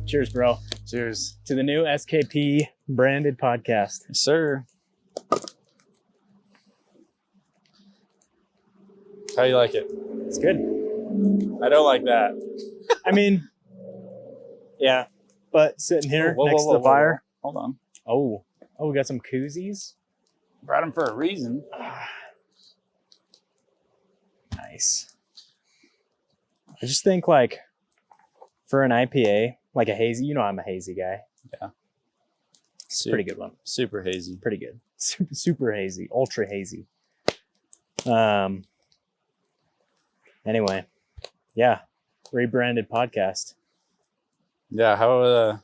Cheers, bro. Cheers. To the new SKP Branded Podcast. Yes, sir. How you like it? It's good. I don't like that. I mean, yeah. But sitting here next to the fire. Hold on. Oh, we got some koozies. Brought them for a reason. Nice. I just think like for an IPA, like a hazy, I'm a hazy guy. Yeah. Pretty good one. Super hazy. Pretty good. Super hazy. Ultra hazy. Anyway, yeah. Rebranded podcast. Yeah. How,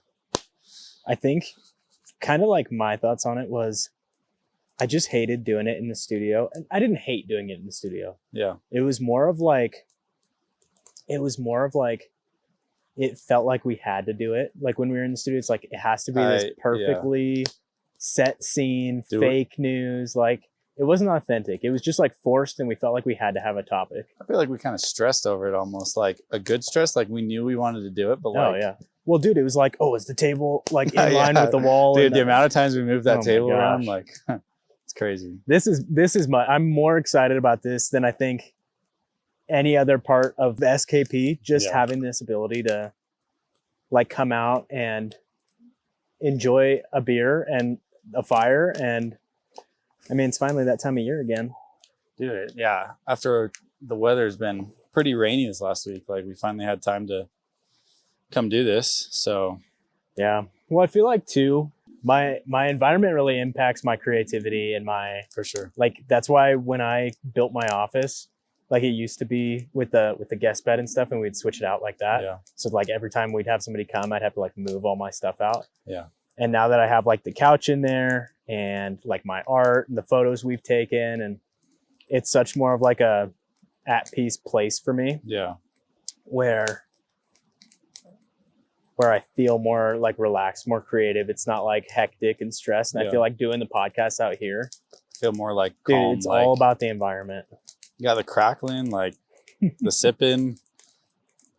I think kind of like my thoughts on it was I just hated doing it in the studio. And I didn't hate doing it in the studio. yeah. It was more of like, it felt like we had to do it. Like when we were in the studio, it's like, it has to be this perfectly set scene, fake news. Like it wasn't authentic. It was just like forced and we felt like we had to have a topic. I feel like we kind of stressed over it almost, like a good stress. Like we knew we wanted to do it, but like. Oh, yeah. Well, dude, it was like, is the table like in line with the wall? Dude, the amount of times we moved that table around, like it's crazy. I'm more excited about this than I think any other part of the SKP, just having this ability to like come out and enjoy a beer and a fire. And I mean, it's finally that time of year again. Dude, yeah. After the weather's been pretty rainy this last week, like we finally had time to come do this. So yeah. Well, I feel like too, my environment really impacts my creativity and for sure. Like that's why when I built my office, like it used to be with the guest bed and stuff, and we'd switch it out like that. Yeah. So like every time we'd have somebody come, I'd have to like move all my stuff out. Yeah. And now that I have like the couch in there and like my art and the photos we've taken, and it's such more of like a at peace place for me. Yeah. Where I feel more like relaxed, more creative. It's not like hectic and stressed. And I feel like doing the podcast out here. I feel more like calm. Dude, it's all about the environment. You got the crackling, like the sipping.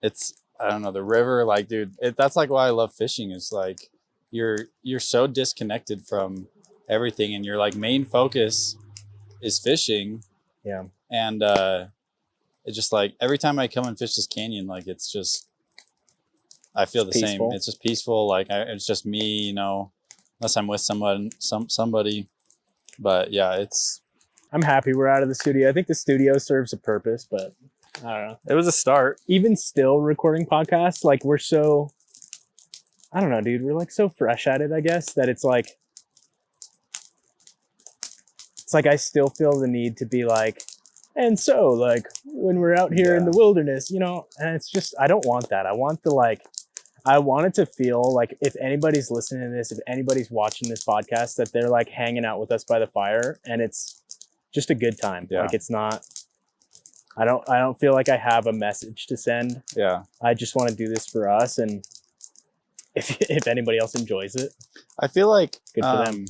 It's, I don't know, the river. Like, dude, that's like why I love fishing is like you're so disconnected from everything. And your like main focus is fishing. Yeah. And it's just like every time I come and fish this canyon, like it's just, I feel the same. It's just peaceful. Like it's just me, unless I'm with somebody. But yeah, I'm happy we're out of the studio. I think the studio serves a purpose, but I don't know. It was a start. Even still recording podcasts, like we're so, I don't know, dude. We're like so fresh at it, I guess, that it's like I still feel the need to be like, and so like when we're out here in the wilderness, and it's just, I don't want that. I want it to feel like if anybody's listening to this, if anybody's watching this podcast, that they're like hanging out with us by the fire and it's just a good time. Yeah. Like it's not, I don't feel like I have a message to send. Yeah. I just want to do this for us. And if anybody else enjoys it, I feel like good for them.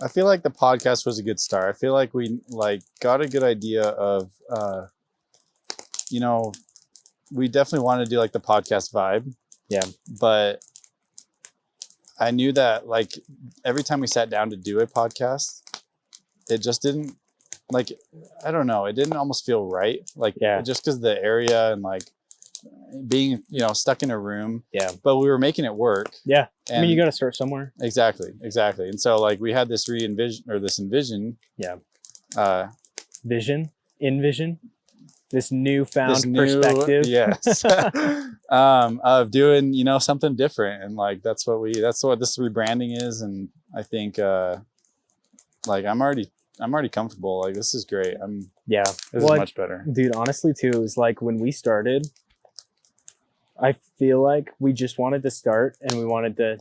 I feel like the podcast was a good start. I feel like we like got a good idea of, we definitely wanted to do like the podcast vibe. Yeah. But I knew that like every time we sat down to do a podcast, it just didn't like, I don't know. It didn't almost feel right. Like just because the area and like being, stuck in a room. Yeah. But we were making it work. Yeah. And I mean, you got to start somewhere. Exactly. And so like we had this envision. Yeah. Envision. This newfound perspective. Yes. Of doing, something different. And like, that's what this rebranding is. And I think, like I'm already comfortable. Like, this is great. This is much better. Dude, honestly too, it was like when we started, I feel like we just wanted to start and we wanted to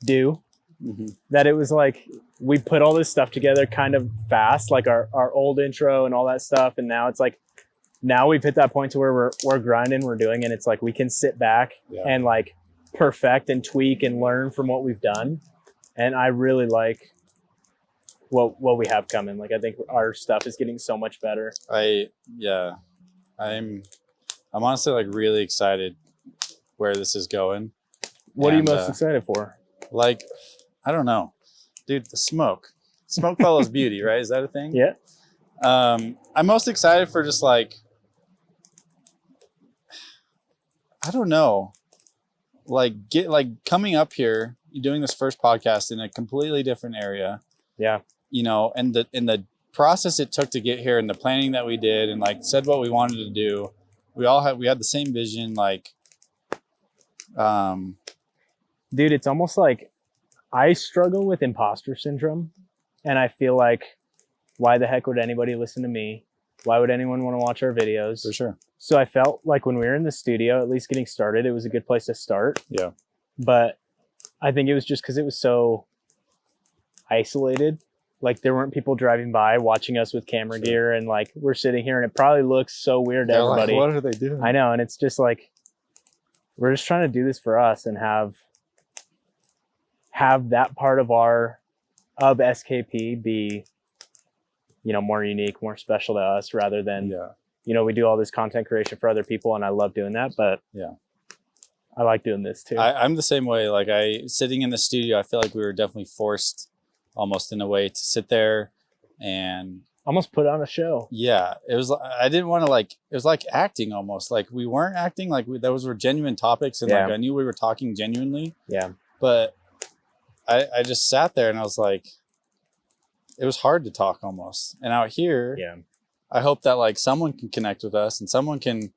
do that. It was like, we put all this stuff together kind of fast, like our old intro and all that stuff. And now it's like, now we've hit that point to where we're grinding, we're doing, and it's like we can sit back and like perfect and tweak and learn from what we've done. And I really like what we have coming. Like I think our stuff is getting so much better. I'm honestly like really excited where this is going. What are you most excited for? Like, I don't know, dude, the smoke follows beauty, right? Is that a thing? Yeah. I'm most excited for just like, I don't know, like coming up here, doing this first podcast in a completely different area. Yeah. You know, and the process it took to get here and the planning that we did and like said what we wanted to do. We had the same vision, like, dude, it's almost like I struggle with imposter syndrome, and I feel like, why the heck would anybody listen to me? Why would anyone want to watch our videos? For sure. So I felt like when we were in the studio, at least getting started, it was a good place to start. Yeah. But I think it was just because it was so isolated. Like there weren't people driving by watching us with camera gear, and like we're sitting here and it probably looks so weird to everybody. Like, what are they doing? I know. And it's just like, we're just trying to do this for us and have that part of SKP be, you know, more unique, more special to us rather than, you know, we do all this content creation for other people and I love doing that, but I like doing this too. I'm the same way. Like sitting in the studio, I feel like we were definitely forced almost in a way to sit there and almost put on a show. Yeah. It was, I didn't want to like, it was like acting almost, like we weren't acting, like those were genuine topics. And like, I knew we were talking genuinely. Yeah. But I just sat there and I was like, it was hard to talk almost. And out here, I hope that like someone can connect with us and someone can,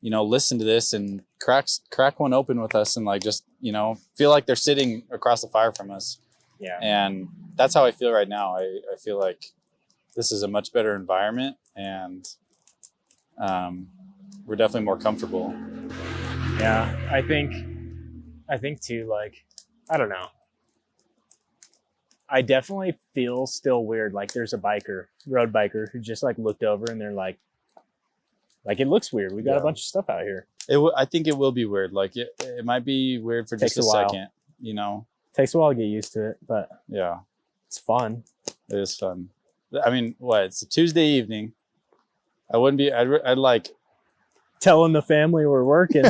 you know, listen to this and crack one open with us and like, just, you know, feel like they're sitting across the fire from us. Yeah. And that's how I feel right now. I feel like this is a much better environment and we're definitely more comfortable. Yeah. I think too, like, I don't know. I definitely feel still weird. Like there's a road biker who just like looked over and they're like it looks weird. We got a bunch of stuff out here. I think it will be weird. Like it might be weird for just a second, you know. Takes a while to get used to it, but yeah, it's fun. It is fun. I mean, it's a Tuesday evening. I wouldn't be. I'd like telling the family we're working.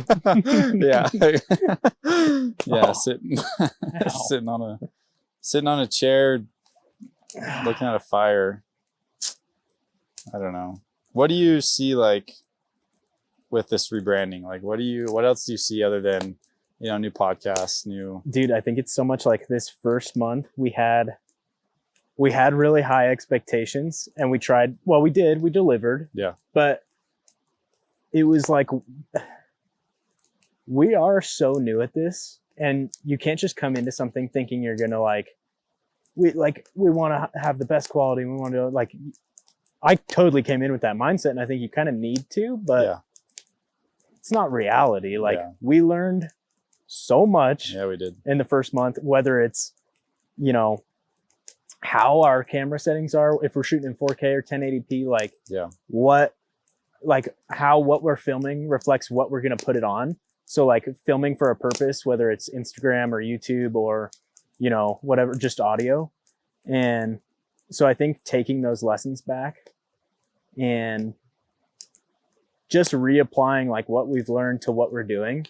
Yeah, yeah. Sitting on a chair, looking at a fire. I don't know. What do you see like with this rebranding? Like, what else do you see other than, you know, new podcasts, Dude, I think it's so much like this first month we had really high expectations and we delivered. Yeah. But it was like, we are so new at this and you can't just come into something thinking you're going to we want to have the best quality. We want to I totally came in with that mindset and I think you kind of need to, but it's not reality. We learned so much. Yeah, we did in the first month, whether it's, you know, how our camera settings are, if we're shooting in 4K or 1080p, what we're filming reflects what we're going to put it on. So like filming for a purpose, whether it's Instagram or YouTube or, you know, whatever, just audio. And so I think taking those lessons back and just reapplying like what we've learned to what we're doing,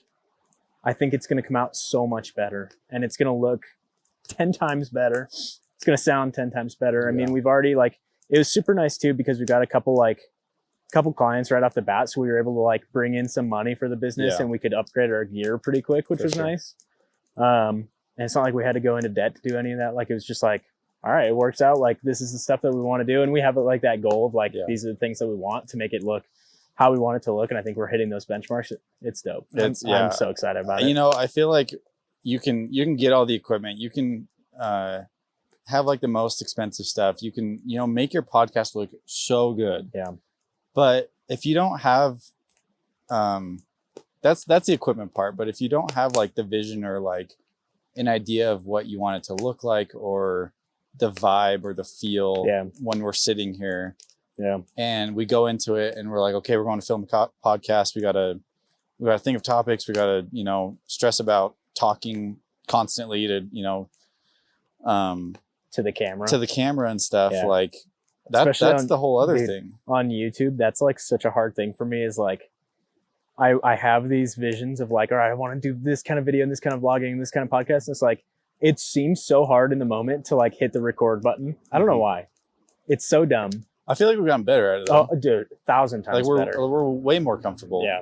I think it's going to come out so much better and it's going to look 10 times better. It's going to sound 10 times better. Yeah. I mean, we've already it was super nice too, because we got a couple clients right off the bat. So we were able to bring in some money for the business and we could upgrade our gear pretty quick, which was nice. And it's not like we had to go into debt to do any of that. It was just all right, it works out. This is the stuff that we want to do. And we have that goal of these are the things that we want to make it look how we want it to look. And I think we're hitting those benchmarks. It's dope. I'm so excited about it. You know, I feel like you can get all the equipment. You can have the most expensive stuff. You can, you know, make your podcast look so good. Yeah. But if you don't have, that's the equipment part. But if you don't have the vision or an idea of what you want it to look like or the vibe or the feel when we're sitting here, and we go into it and we're okay, we're going to film a podcast. We gotta think of topics. We gotta, you know, stress about talking constantly to, you know, to the camera and stuff. That's the whole other thing on YouTube. That's such a hard thing for me is I have these visions of like, all right, I want to do this kind of video and this kind of vlogging and this kind of podcast. And it's like, it seems so hard in the moment to like hit the record button. I don't know why. It's so dumb. I feel like we've gotten better at it though. Oh, dude, 1,000 times like better. we're way more comfortable. Yeah.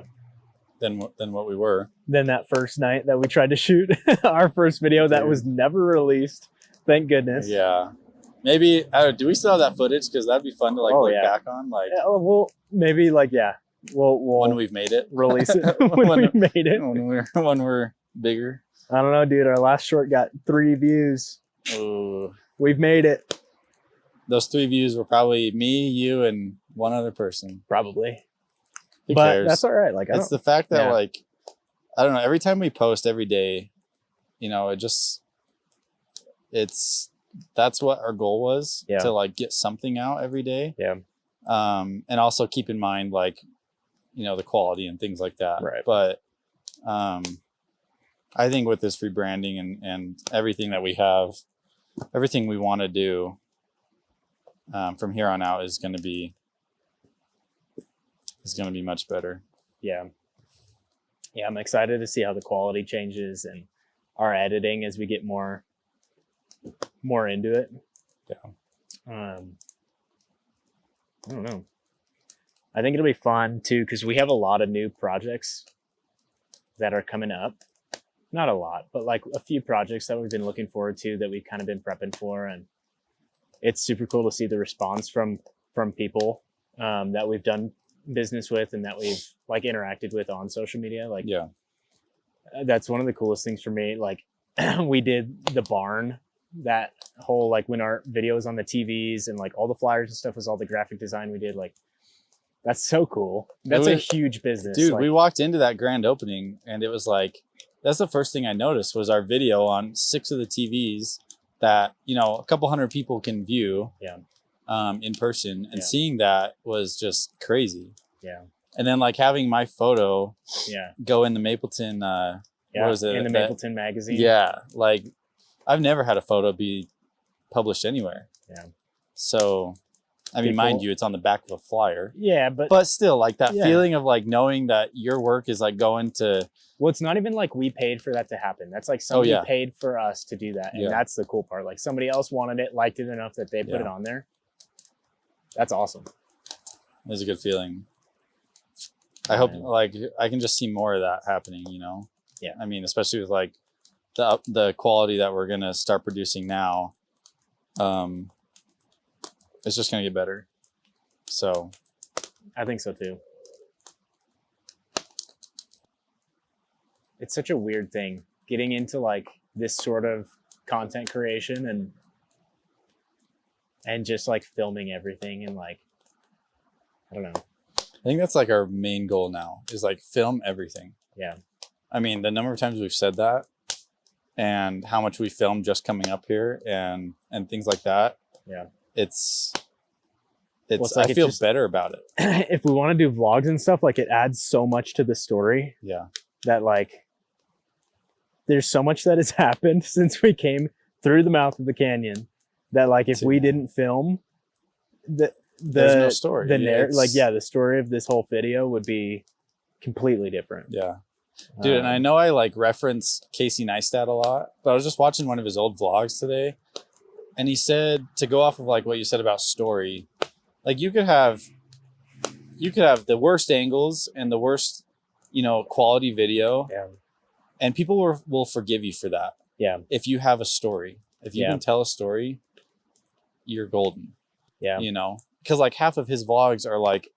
Than what we were. Then that first night that we tried to shoot our first video that was never released. Thank goodness. Yeah. Maybe, do we still have that footage? Because that'd be fun to like look back on. Like, well, maybe like, we'll when we've made it. Release it when we made it. When we're bigger. I don't know, dude. Our last short got 3 views. Ooh. We've made it. Those 3 views were probably me, you, and one other person. Probably. Who but cares? That's all right. Like, it's the fact that like, I don't know, every time we post every day, you know, that's what our goal was, to like get something out every day. Yeah. And also keep in mind, like, you know, the quality and things like that. Right. But, I think with this rebranding and everything that we have, everything we want to do, from here on out is going to be much better. Yeah. I'm excited to see how the quality changes and our editing as we get more into it. Yeah. I don't know. I think it'll be fun too, because we have a lot of new projects that are coming up. Not a lot, but like a few projects that we've been looking forward to that we've kind of been prepping for, and it's super cool to see the response from people that we've done business with and that we've like interacted with on social media. Like, that's one of the coolest things for me. Like, we did the barn, that whole, like, when our video was on the TVs and like all the flyers and stuff was all the graphic design we did. Like, that's so cool. That's a huge business, dude. Like, we walked into that grand opening and it was like, that's the first thing I noticed was our video on 6 of the TVs that, you know, a couple hundred people can view in person, and seeing that was just crazy. Yeah. And then like having my photo go in the Mapleton, what was it? In the Mapleton magazine. Yeah. Like, I've never had a photo be published anywhere. Yeah. So, I mean, mind you, it's on the back of a flyer. Yeah, but still, like that feeling of like knowing that your work is like going to. Well, it's not even like we paid for that to happen. That's like somebody paid for us to do that. And that's the cool part. Like, somebody else wanted it, liked it enough that they put it on there. That's awesome. It was a good feeling. I hope like I can just see more of that happening, you know? Yeah. I mean, especially with like the quality that we're going to start producing now. It's just going to get better. So I think so too. It's such a weird thing getting into like this sort of content creation and just like filming everything and like, I don't know. I think that's like our main goal now is like film everything. Yeah. I mean, the number of times we've said that and how much we filmed just coming up here and things like that. Yeah. It's like I feel better about it. If we want to do vlogs and stuff, like, it adds so much to the story. Yeah. That like, there's so much that has happened since we came through the mouth of the canyon that like, if we didn't film there's no story. The story of this whole video would be completely different. Yeah. Dude, and I know I like reference Casey Neistat a lot, but I was just watching one of his old vlogs today, and he said, to go off of like what you said about story, like you could have the worst angles and the worst, you know, quality video, and people will forgive you for that. Yeah. If you have a story, if you can tell a story, you're golden. Yeah. You know, because like half of his vlogs are like,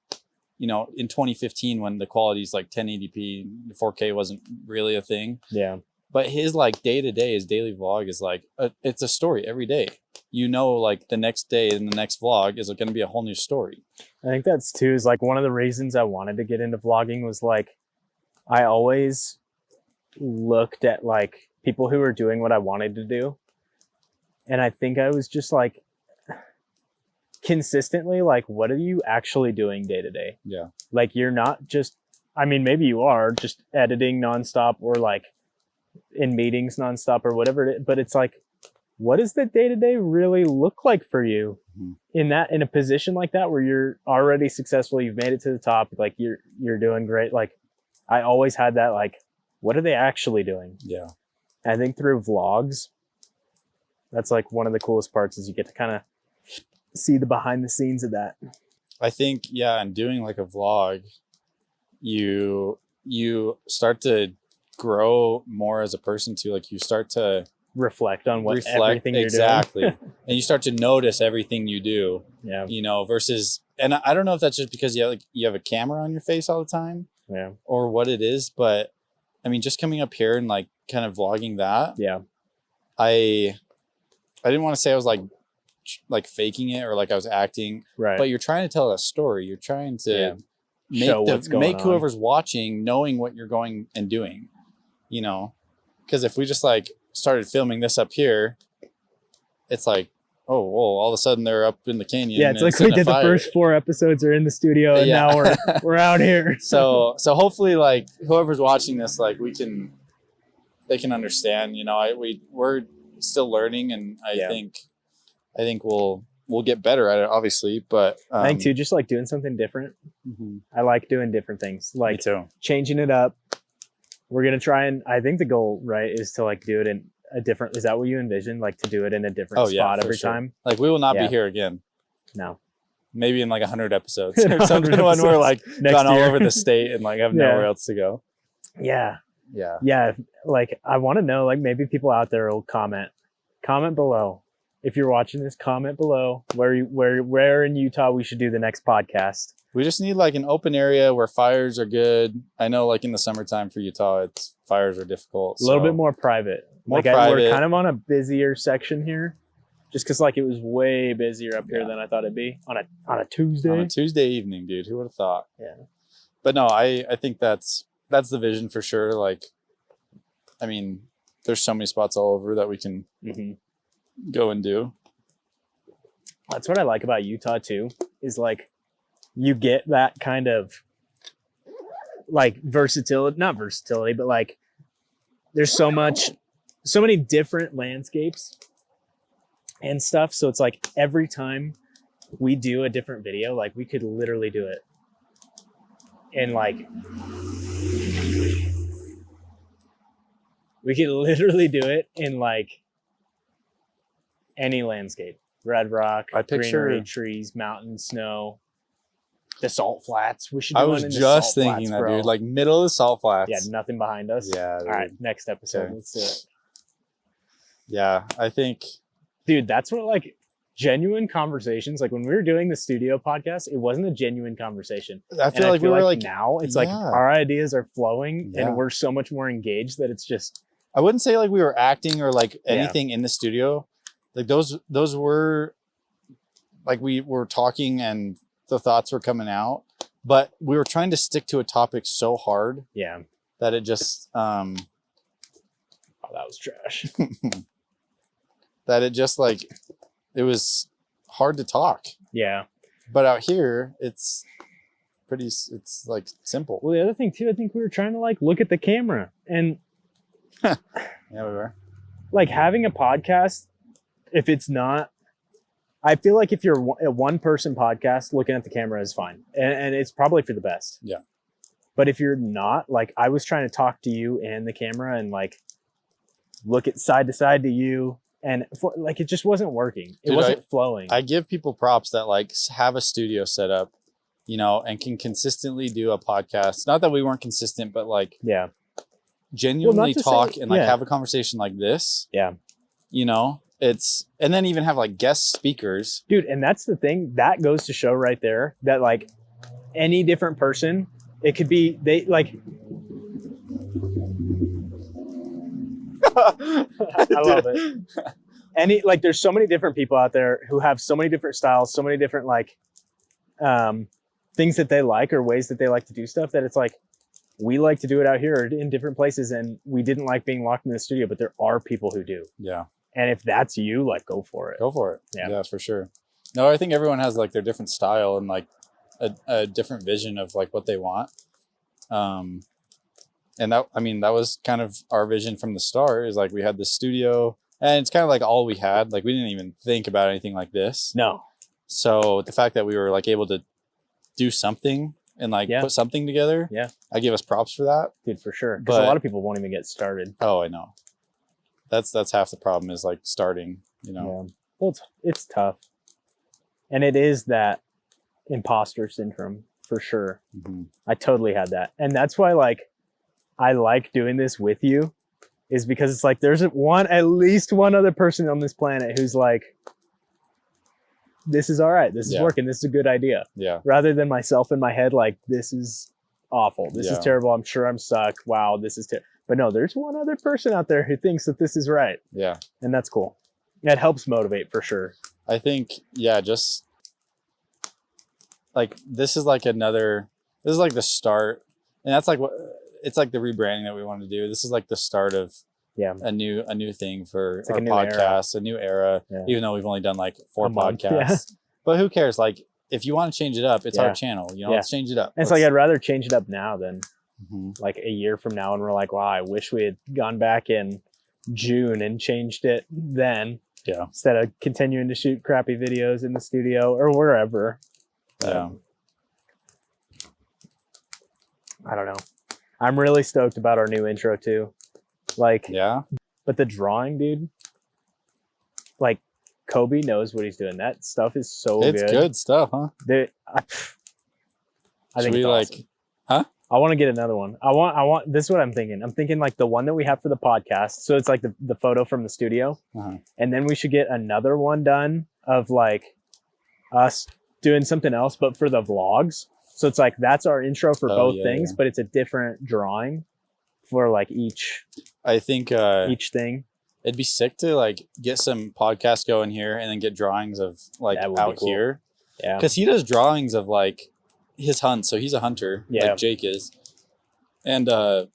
you know, in 2015 when the quality is like 1080p, 4K wasn't really a thing. Yeah. But his like day-to-day, his daily vlog is like, it's a story every day. You know, like the next day in the next vlog is going to be a whole new story. I think that's too, is like one of the reasons I wanted to get into vlogging was like, I always looked at like people who were doing what I wanted to do. And I think I was just like, consistently like, what are you actually doing day to day? Yeah. Like, you're not just, I mean, maybe you are just editing nonstop or like in meetings nonstop or whatever it is, but it's like, what does the day to day really look like for you in a position like that where you're already successful, you've made it to the top, like you're doing great. Like, I always had that, like, what are they actually doing? Yeah. And I think through vlogs, that's like one of the coolest parts is you get to kind of see the behind the scenes of that. I think, yeah, and doing like a vlog, you start to grow more as a person too. Like you start to reflect on everything you're exactly. doing. And you start to notice everything you do. Yeah. You know, versus, and I don't know if that's just because you have a camera on your face all the time. Yeah. Or what it is, but I mean, just coming up here and like kind of vlogging that. Yeah. I didn't want to say I was like faking it or like I was acting. Right. But you're trying to tell a story. You're trying to make whoever's watching knowing what you're going and doing, you know, because if we just like started filming this up here, it's like, oh, well, all of a sudden they're up in the canyon. Yeah, it's like we did the first 4 episodes are in the studio and now we're out here. So hopefully like whoever's watching this, like they can understand, you know, we're still learning, and I think we'll get better at it, obviously, but I think too, just like doing something different. Mm-hmm. I like doing different things, like changing it up. We're going to try, and I think the goal, right, is to like do it in a different, is that what you envision? Like to do it in a different spot every time? Like we will not be here again. No. Maybe in like 100 episodes or something when we're like gone all over the state and like have nowhere else to go. Yeah. Yeah. Yeah. Like I want to know, like maybe people out there will comment below. If you're watching this, comment below where in Utah we should do the next podcast. We just need like an open area where fires are good. I know like in the summertime for Utah, fires are difficult. A little bit more private. Private. We're kind of on a busier section here, just because like it was way busier up here than I thought it'd be on a Tuesday. On a Tuesday evening, dude. Who would have thought? Yeah. But no, I think that's the vision for sure. Like, I mean, there's so many spots all over that we can go and do. That's what I like about Utah too, is like you get that kind of like not versatility, but like there's so many different landscapes and stuff. So it's like every time we do a different video, like we could literally do it in like, we could literally do it in like any landscape. Red rock, greenery, trees, mountains, snow, the salt flats. We should do one in the salt flats. I was just thinking that, dude. Like middle of the salt flats. Yeah, nothing behind us. Yeah. All right, next episode. Okay. Let's do it. Yeah, I think. Dude, that's what like genuine conversations. Like when we were doing the studio podcast, it wasn't a genuine conversation. I feel like we were like now it's like our ideas are flowing and we're so much more engaged that it's just. I wouldn't say like we were acting or like anything in the studio. Like those were like we were talking and the thoughts were coming out, but we were trying to stick to a topic so hard that it just oh, that was trash. That it just like it was hard to talk. Yeah. But out here it's like simple. Well, the other thing too, I think we were trying to like look at the camera and yeah, we were. Like having a podcast, if it's not, I feel like if you're a one-person podcast, looking at the camera is fine. And it's probably for the best. Yeah. But if you're not, like I was trying to talk to you and the camera and like look at side to side to you. And like, it just wasn't working. It wasn't flowing. I give people props that like have a studio set up, you know, and can consistently do a podcast. Not that we weren't consistent, but like genuinely talk and like have a conversation like this. Yeah. You know? And then even have like guest speakers. Dude, and that's the thing that goes to show right there that like any different person, it could be they like I love it. Like there's so many different people out there who have so many different styles, so many different like things that they like or ways that they like to do stuff that it's like we like to do it out here in different places and we didn't like being locked in the studio, but there are people who do. Yeah. And if that's you, like go for it. Go for it. Yeah, for sure. No, I think everyone has like their different style and like a different vision of like what they want. And that was kind of our vision from the start is like we had the studio and it's kind of like all we had. Like we didn't even think about anything like this. No. So the fact that we were like able to do something and like put something together. Yeah. I give us props for that. Dude, for sure. Because a lot of people won't even get started. Oh, I know. That's half the problem is like starting, you know. Yeah. Well, it's tough. And it is that imposter syndrome for sure. Mm-hmm. I totally had that. And that's why like I like doing this with you, is because it's like there's at least one other person on this planet who's like, this is all right. This is working. This is a good idea. Yeah. Rather than myself in my head, like, this is awful. This is terrible. I'm sure I'm stuck. Wow, this is terrible. But no, there's one other person out there who thinks that this is right. Yeah. And that's cool. It helps motivate for sure. I think, just like, this is like the start. And that's like it's like the rebranding that we want to do. This is like the start of a new thing for our podcast, a new era, even though we've only done like 4 podcasts. But who cares? Like, if you want to change it up, it's our channel, you know, let's change it up. And it's like, I'd rather change it up now than like a year from now. And we're like, wow, I wish we had gone back in June and changed it then. Yeah. Instead of continuing to shoot crappy videos in the studio or wherever. Yeah. I don't know. I'm really stoked about our new intro too. Like, but the drawing, dude, like, Kobe knows what he's doing. That stuff is so good. It's good stuff, huh? Dude, I think it's awesome. I want to get another one. I want, this is what I'm thinking. I'm thinking like the one that we have for the podcast. So it's like the photo from the studio. And then we should get another one done of like us doing something else, but for the vlogs. So it's like, that's our intro for both things, but it's a different drawing for like each thing. It'd be sick to like get some podcasts going here and then get drawings of like out here. Yeah. Because he does drawings of like his hunts. So he's a hunter, like Jake is. And they'll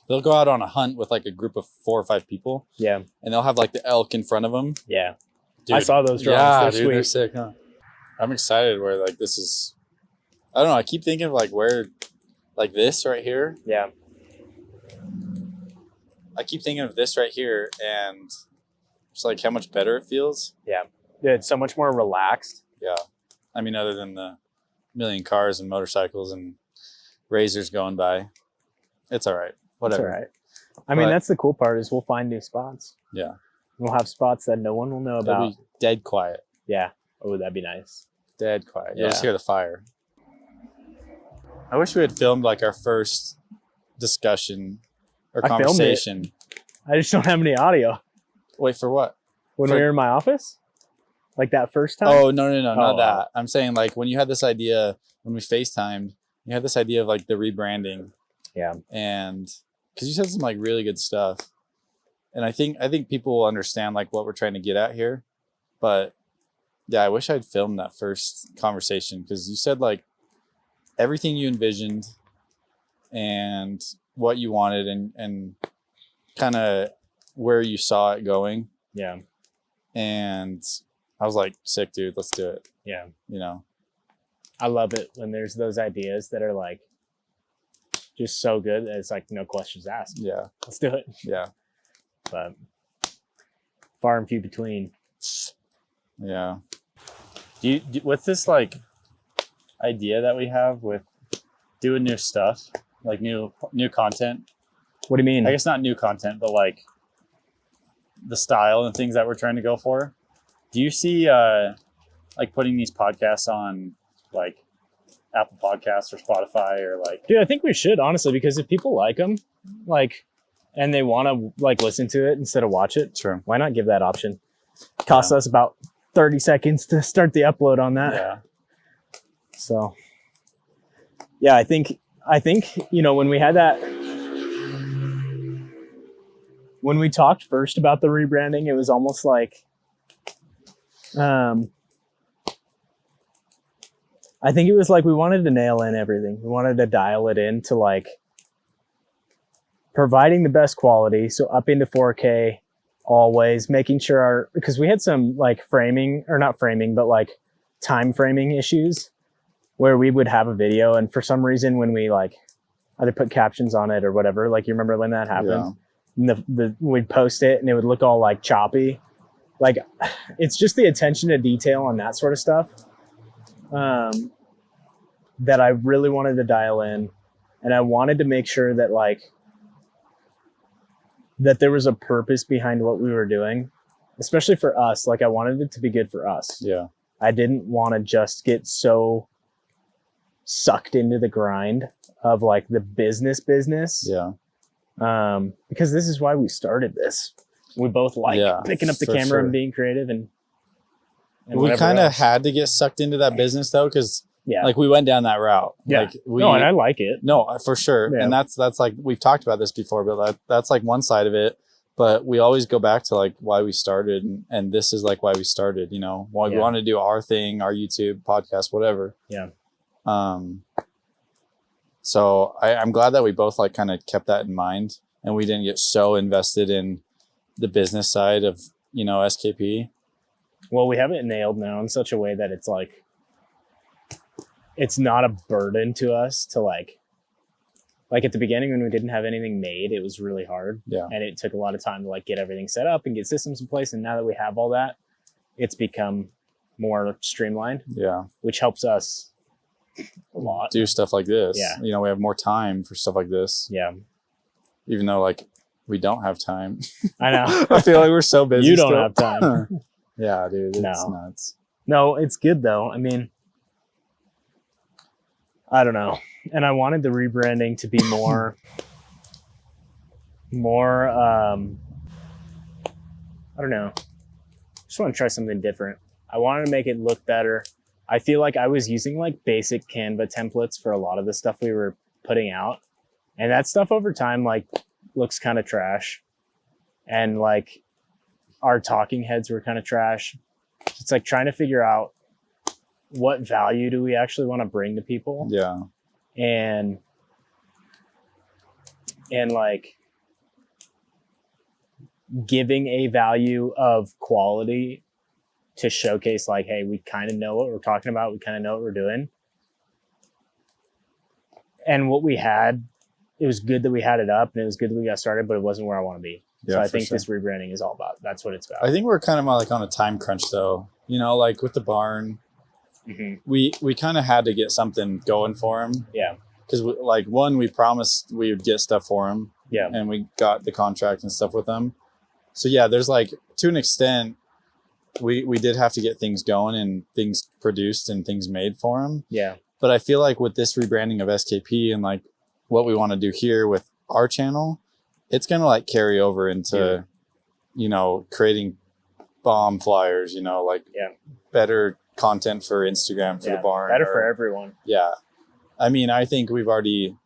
go out on a hunt with like a group of 4 or 5 people. Yeah. And they'll have like the elk in front of them. Yeah. Dude, I saw those drawings. They're sick, huh? I'm excited where like this is, I don't know. I keep thinking of like where, like this right here. Yeah. I keep thinking of this right here and just like how much better it feels. Yeah. It's so much more relaxed. Yeah. I mean, other than the million cars and motorcycles and razors going by, it's all right. Whatever. It's all right. I mean, that's the cool part is we'll find new spots. Yeah. We'll have spots that no one will know about. It'll be dead quiet. Yeah. Oh, that'd be nice. Dead quiet. You'll just hear the fire. I wish we had filmed like our first discussion or conversation. I just don't have any audio. Wait, for what? When we were in my office? Like that first time? Oh, no, not that. I'm saying like when you had this idea, when we FaceTimed, you had this idea of like the rebranding. Yeah. And because you said some like really good stuff. And I think people will understand like what we're trying to get at here. But yeah, I wish I'd filmed that first conversation because you said like everything you envisioned and what you wanted and kind of where you saw it going. Yeah. And I was like, sick, dude, let's do it. Yeah. You know, I love it when there's those ideas that are like just so good that it's like no questions asked. Yeah. Let's do it. Yeah. But far and few between. Yeah. What's this like idea that we have with doing new stuff, like new content? What do you mean? I guess not new content, but like the style and things that we're trying to go for. Do you see like putting these podcasts on like Apple Podcasts or Spotify or like? Dude, I think we should, honestly, because if people like them, like, and they want to like listen to it instead of watch it, sure, why not give that option? Costs us about 30 seconds to start the upload on that. Yeah. So yeah, I think, you know, when we had that, when we talked first about the rebranding, it was almost like, I think it was like we wanted to nail in everything. We wanted to dial it in to like providing the best quality. So up into 4K always, making sure because we had some like framing or not framing, but like time framing issues where we would have a video and for some reason when we like either put captions on it or whatever, like you remember when that happened? Yeah. And we'd post it and it would look all like choppy. Like it's just the attention to detail on that sort of stuff. that I really wanted to dial in, and I wanted to make sure that like that there was a purpose behind what we were doing, especially for us. Like I wanted it to be good for us. Yeah. I didn't want to just get so sucked into the grind of like the business. Yeah. Because this is why we started this. We both like picking up the camera and being creative and we kind of had to get sucked into that business though, because like we went down that route. Yeah. Like and I like it. No, for sure. Yeah. And that's like, we've talked about this before, but that's like one side of it. But we always go back to like why we started, and this is like why we started, you know, why we want to do our thing, our YouTube podcast, whatever. Yeah. So I'm glad that we both like kind of kept that in mind, and we didn't get so invested in the business side of, you know, SKP. Well, we have it nailed now in such a way that it's like, it's not a burden to us to like at the beginning when we didn't have anything made, it was really hard. Yeah. And it took a lot of time to like get everything set up and get systems in place. And now that we have all that, it's become more streamlined. Yeah. Which helps us a lot. Do stuff like this. Yeah. You know, we have more time for stuff like this. Yeah. Even though like we don't have time. I know. I feel like we're so busy. You don't have time. Yeah, dude. It's nuts. No, it's good though. I mean, I don't know. And I wanted the rebranding to be more, I don't know. Just want to try something different. I wanted to make it look better. I feel like I was using like basic Canva templates for a lot of the stuff we were putting out. And that stuff over time, like, looks kind of trash. And like our talking heads were kind of trash. It's like trying to figure out what value do we actually want to bring to people. Yeah. And like giving a value of quality to showcase like, hey, we kind of know what we're talking about. We kind of know what we're doing. And what we had, it was good that we had it up and it was good that we got started, but it wasn't where I want to be. Yeah, so I think this rebranding is all about, that's what it's about. I think we're kind of like on a time crunch though, you know, like with the barn, we kind of had to get something going for him. Yeah. Because like one, we promised we would get stuff for him. Yeah. And we got the contract and stuff with them. So yeah, there's like, to an extent, we did have to get things going and things produced and things made for him. Yeah. But I feel like with this rebranding of SKP and like what we want to do here with our channel, it's going to like carry over into, you know, creating bomb flyers, you know, like better content for Instagram for the barn. Better for everyone. Yeah. I mean, I think we've already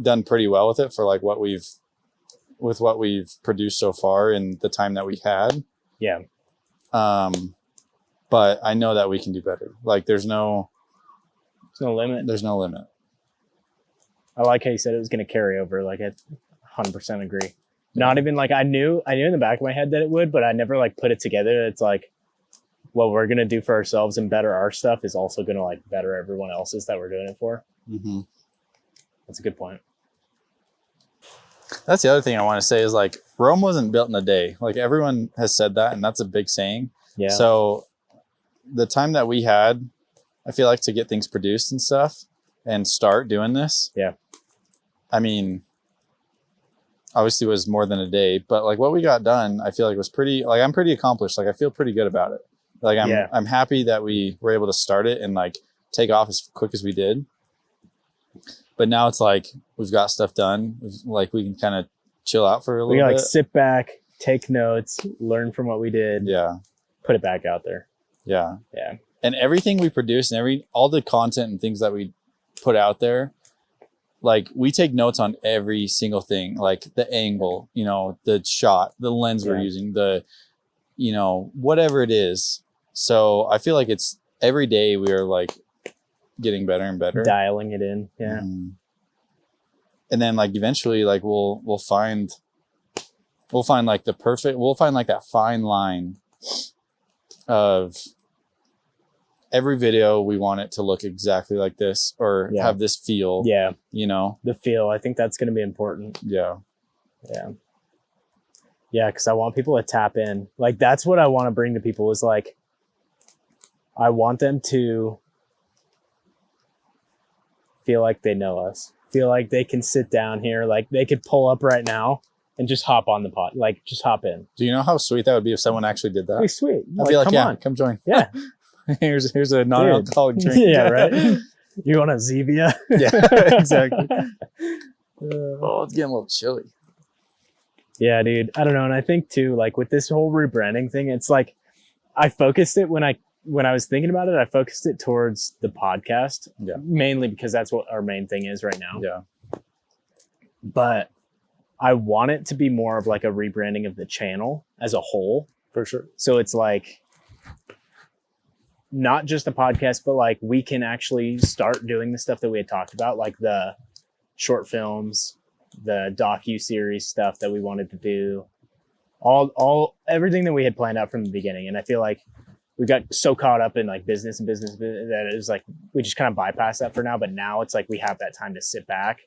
done pretty well with it for like what we've produced so far in the time that we had. Yeah. But I know that we can do better. Like there's no limit. There's no limit. I like how you said it was going to carry over. Like I 100% agree. Not even like I knew in the back of my head that it would, but I never like put it together. It's like what we're going to do for ourselves and better our stuff is also going to like better everyone else's that we're doing it for. Mm-hmm. That's a good point. That's the other thing I want to say is like Rome wasn't built in a day. Like everyone has said that, and that's a big saying. Yeah. So the time that we had, I feel like to get things produced and stuff and start doing this. Yeah. I mean, obviously it was more than a day, but like what we got done, I feel like was pretty, like I'm pretty accomplished. Like I feel pretty good about it. Like I'm happy that we were able to start it and like take off as quick as we did. But now it's like we've got stuff done. Like we can kind of chill out for a little bit. We like sit back, take notes, learn from what we did. Yeah. Put it back out there. Yeah. Yeah. And everything we produce and all the content and things that we put out there, like we take notes on every single thing, like the angle, you know, the shot, the lens we're using, the, you know, whatever it is. So I feel like it's every day we are like getting better and better, dialing it in. Yeah. And then like eventually like we'll find like we'll find like that fine line of every video we want it to look exactly like this or have this feel. Yeah. You know, the feel. I think that's going to be important. Yeah. Yeah. Yeah. Cause I want people to tap in. Like, that's what I want to bring to people is like, I want them to feel like they know us. Feel like they can sit down here, like they could pull up right now and just hop on the pod, like just hop in. Do you know how sweet that would be if someone actually did that? Hey, sweet. I'd be like, yeah, come join. Yeah. here's a non-alcoholic drink. Yeah, right. You want a Zevia? Yeah, exactly. Oh, it's getting a little chilly. Yeah, dude. I don't know. And I think too, like with this whole rebranding thing, it's like I focused it when I was thinking about it, I focused it towards the podcast. Yeah. Mainly because that's what our main thing is right now. Yeah. But I want it to be more of like a rebranding of the channel as a whole. For sure. So it's like not just a podcast, but like we can actually start doing the stuff that we had talked about, like the short films, the docu-series stuff that we wanted to do, everything that we had planned out from the beginning. And I feel like we got so caught up in like business that it was like we just kind of bypassed that for now. But now it's like we have that time to sit back,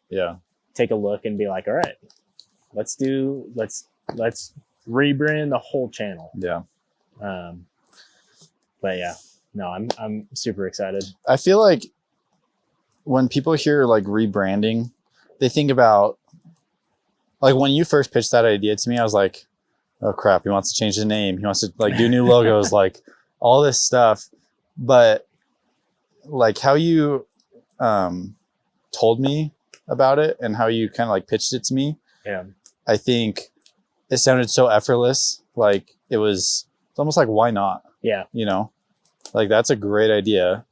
take a look, and be like, all right, let's rebrand the whole channel. Yeah. But yeah, no, I'm super excited. I feel like when people hear like rebranding, they think about, like when you first pitched that idea to me, I was like, oh crap, he wants to change the name. He wants to like do new logos, like all this stuff. But like how you told me about it and how you kind of like pitched it to me. Yeah. I think it sounded so effortless. Like it's almost like, why not? Yeah. You know, like that's a great idea.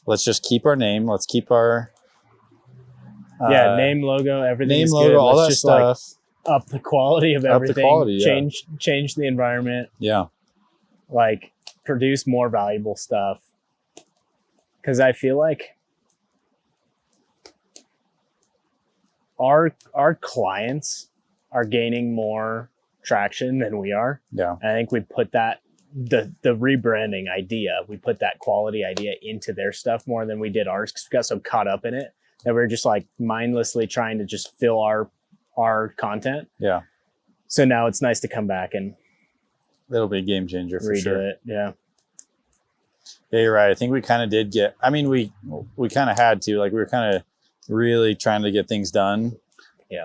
Let's just keep our name. Let's keep our name, logo, everything. Name, logo, all that stuff. Like, up the quality of everything. The quality, change the environment. Yeah. Like produce more valuable stuff. Because I feel like our clients are gaining more traction than we are. Yeah. And I think we put that the rebranding idea, we put that quality idea into their stuff more than we did ours, because we got so caught up in it that we're just like mindlessly trying to just fill our content. Yeah. So now it's nice to come back and it'll be a game changer for redo sure. it. Yeah. Yeah, you're right. I think we kind of did get, I mean, we kind of had to, like, we were kind of really trying to get things done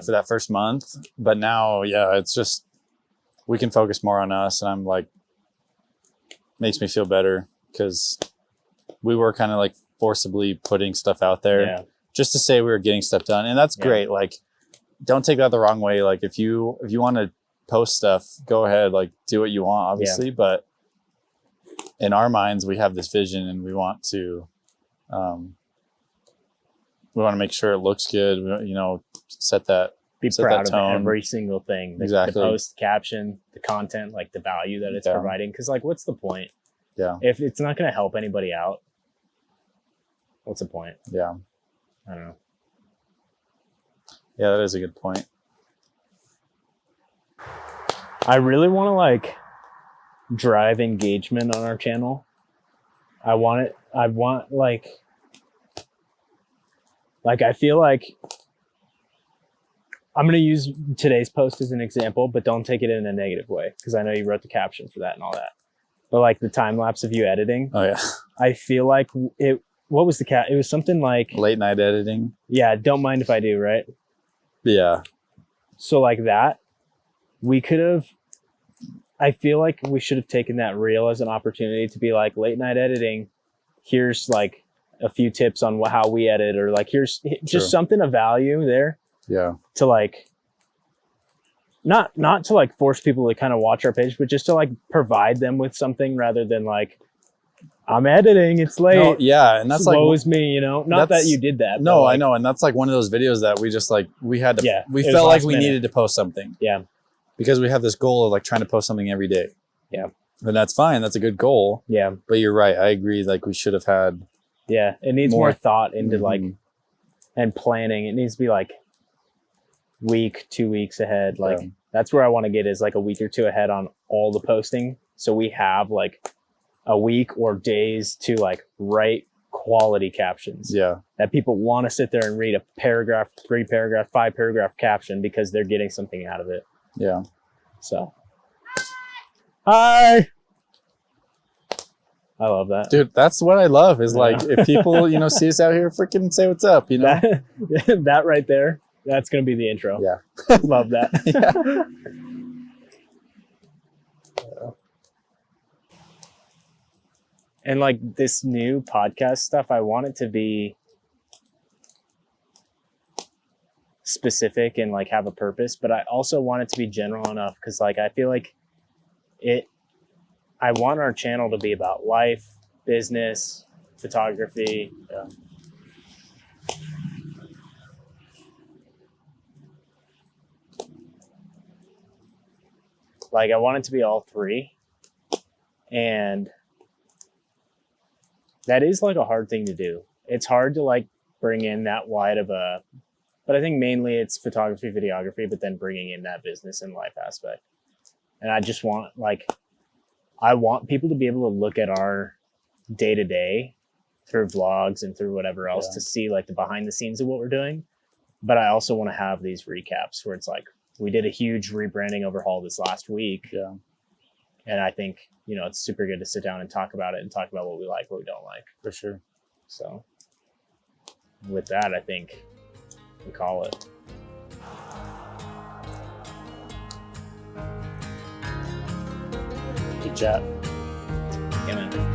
for that first month. But now, yeah, it's just, we can focus more on us. And I'm like, makes me feel better because we were kind of like forcibly putting stuff out there just to say we were getting stuff done. And that's great. Like, don't take that the wrong way. Like if you want to post stuff, go ahead, like do what you want, obviously. But in our minds, we have this vision and we want to make sure it looks good. You know, set that, be proud of every single thing. Exactly. The post, caption, the content, like the value that it's providing. Because like, what's the point? Yeah. If it's not going to help anybody out, what's the point? Yeah. I don't know. Yeah, that is a good point. I really want to like drive engagement on our channel. I want like I feel like I'm going to use today's post as an example, but don't take it in a negative way, because I know you wrote the caption for that and all that. But like the time lapse of you editing. Oh yeah. I feel like it, what was the it was something like late night editing. Yeah. Don't mind if I do, right? Yeah. So like that, we could have, I feel like we should have taken that reel as an opportunity to be like, late night editing, here's like a few tips on how we edit, or like, here's just something of value there. Yeah. To like, not to like force people to kind of watch our page, but just to like provide them with something rather than like, I'm editing, it's late. No, yeah. And that's like, woe is me, you know, not that you did that. No, like, I know. And that's like one of those videos that we just like, we had to, we it felt like we needed to post something. Yeah. Because we have this goal of like trying to post something every day. Yeah. And that's fine. That's a good goal. Yeah. But you're right. I agree. Like we should have had. Yeah. It needs more thought into like, and planning. It needs to be like week, 2 weeks ahead. Like that's where I want to get, is like a week or two ahead on all the posting. So we have like a week or days to like write quality captions. Yeah. That people want to sit there and read a paragraph, 3 paragraph, 5 paragraph caption because they're getting something out of it. Yeah. So. Hi. I love that. Dude, that's what I love is like if people, see us out here, freaking say what's up, That right there, that's going to be the intro. Yeah. Love that. Yeah. And like this new podcast stuff, I want it to be specific and like have a purpose, but I also want it to be general enough because like I feel like I want our channel to be about life, business, photography. Like I want it to be all three. And that is like a hard thing to do. It's hard to like bring in that wide of a, but I think mainly it's photography, videography, but then bringing in that business and life aspect. And I just want I want people to be able to look at our day to day through vlogs and through whatever else to see like the behind the scenes of what we're doing. But I also want to have these recaps where it's like, we did a huge rebranding overhaul this last week. Yeah. And I think, it's super good to sit down and talk about it and talk about what we like, what we don't like. For sure. So with that, I think we call it. Good chat. Yeah, man.